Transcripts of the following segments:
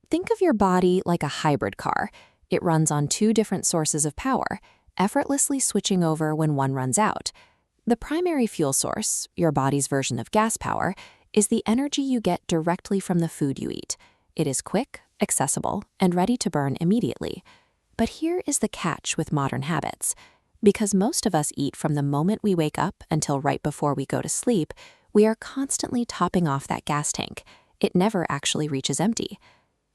Think of your body like a hybrid car. It runs on two different sources of power, effortlessly switching over when one runs out. The primary fuel source, your body's version of gas power, is the energy you get directly from the food you eat. It is quick, accessible, and ready to burn immediately. But here is the catch with modern habits. Because most of us eat from the moment we wake up until right before we go to sleep, we are constantly topping off that gas tank. It never actually reaches empty.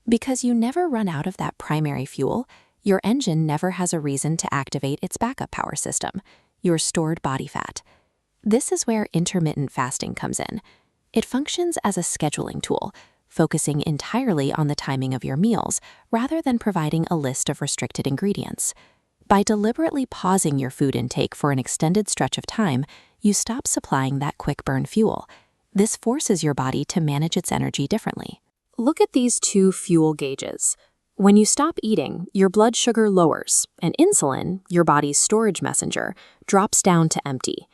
Because you never run out of that primary fuel, your engine never has a reason to activate its backup power system, your stored body fat. This is where intermittent fasting comes in. It functions as a scheduling tool, focusing entirely on the timing of your meals rather than providing a list of restricted ingredients. By deliberately pausing your food intake for an extended stretch of time, you stop supplying that quick burn fuel. This forces your body to manage its energy differently. Look at these two fuel gauges. When you stop eating, your blood sugar lowers, and insulin, your body's storage messenger, drops down to empty.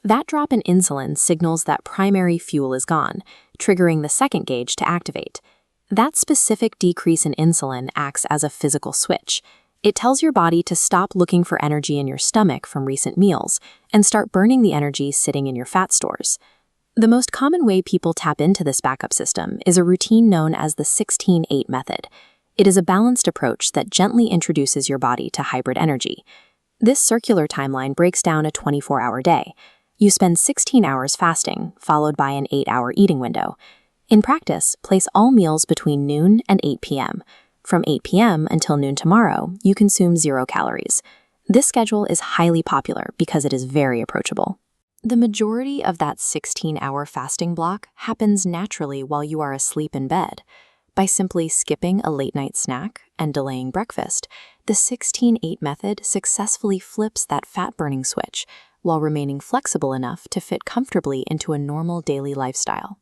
That drop in insulin signals that primary fuel is gone, triggering the second gauge to activate. That specific decrease in insulin acts as a physical switch. It tells your body to stop looking for energy in your stomach from recent meals and start burning the energy sitting in your fat stores. The most common way people tap into this backup system is a routine known as the 16-8 method. It is a balanced approach that gently introduces your body to hybrid energy. This circular timeline breaks down a 24-hour day. You spend 16 hours fasting, followed by an 8-hour eating window. In practice, place all meals between noon and 8 p.m. From 8 p.m. until noon tomorrow, you consume 0 calories. This schedule is highly popular because it is very approachable. The majority of that 16-hour fasting block happens naturally while you are asleep in bed. By simply skipping a late-night snack and delaying breakfast, the 16-8 method successfully flips that fat-burning switch while remaining flexible enough to fit comfortably into a normal daily lifestyle.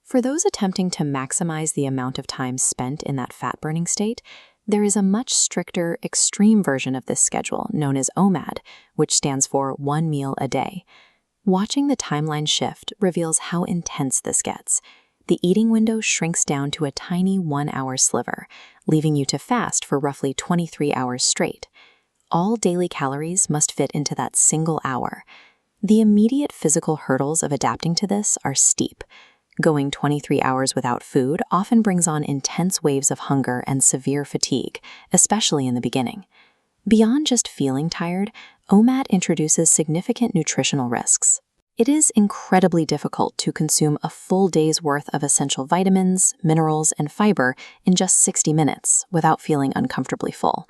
For those attempting to maximize the amount of time spent in that fat-burning state, there is a much stricter, extreme version of this schedule known as OMAD, which stands for 1 meal a day. Watching the timeline shift reveals how intense this gets. The eating window shrinks down to a tiny 1-hour sliver, leaving you to fast for roughly 23 hours straight. All daily calories must fit into that single hour. The immediate physical hurdles of adapting to this are steep. Going 23 hours without food often brings on intense waves of hunger and severe fatigue, especially in the beginning. Beyond just feeling tired, OMAD introduces significant nutritional risks. It is incredibly difficult to consume a full day's worth of essential vitamins, minerals, and fiber in just 60 minutes without feeling uncomfortably full.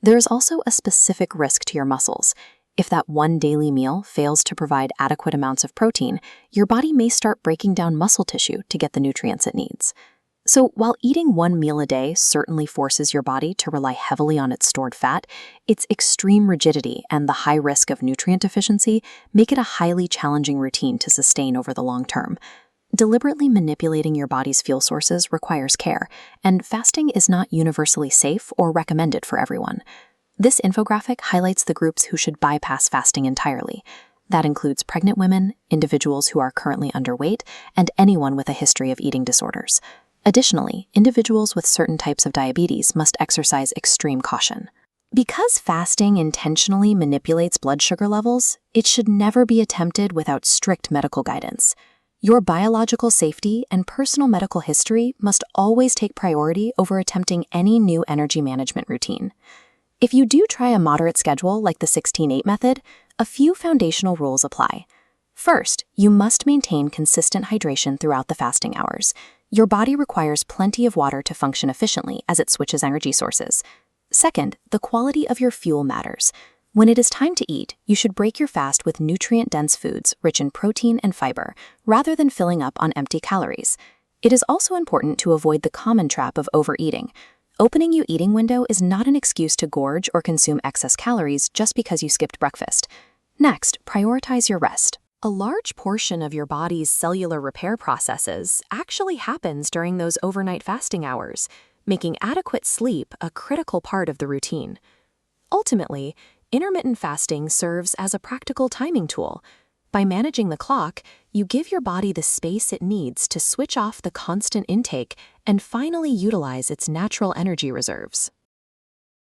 There is also a specific risk to your muscles. If that one daily meal fails to provide adequate amounts of protein, your body may start breaking down muscle tissue to get the nutrients it needs. So while eating 1 meal a day certainly forces your body to rely heavily on its stored fat, its extreme rigidity and the high risk of nutrient deficiency make it a highly challenging routine to sustain over the long term. Deliberately manipulating your body's fuel sources requires care, and fasting is not universally safe or recommended for everyone. This infographic highlights the groups who should bypass fasting entirely. That includes pregnant women, individuals who are currently underweight, and anyone with a history of eating disorders. Additionally, individuals with certain types of diabetes must exercise extreme caution. Because fasting intentionally manipulates blood sugar levels, it should never be attempted without strict medical guidance. Your biological safety and personal medical history must always take priority over attempting any new energy management routine. If you do try a moderate schedule like the 16-8 method, a few foundational rules apply. First, you must maintain consistent hydration throughout the fasting hours. Your body requires plenty of water to function efficiently as it switches energy sources. Second, the quality of your fuel matters. When it is time to eat, you should break your fast with nutrient-dense foods rich in protein and fiber, rather than filling up on empty calories. It is also important to avoid the common trap of overeating. Opening your eating window is not an excuse to gorge or consume excess calories just because you skipped breakfast. Next, prioritize your rest. A large portion of your body's cellular repair processes actually happens during those overnight fasting hours, making adequate sleep a critical part of the routine. Ultimately, intermittent fasting serves as a practical timing tool. By managing the clock, you give your body the space it needs to switch off the constant intake and finally utilize its natural energy reserves.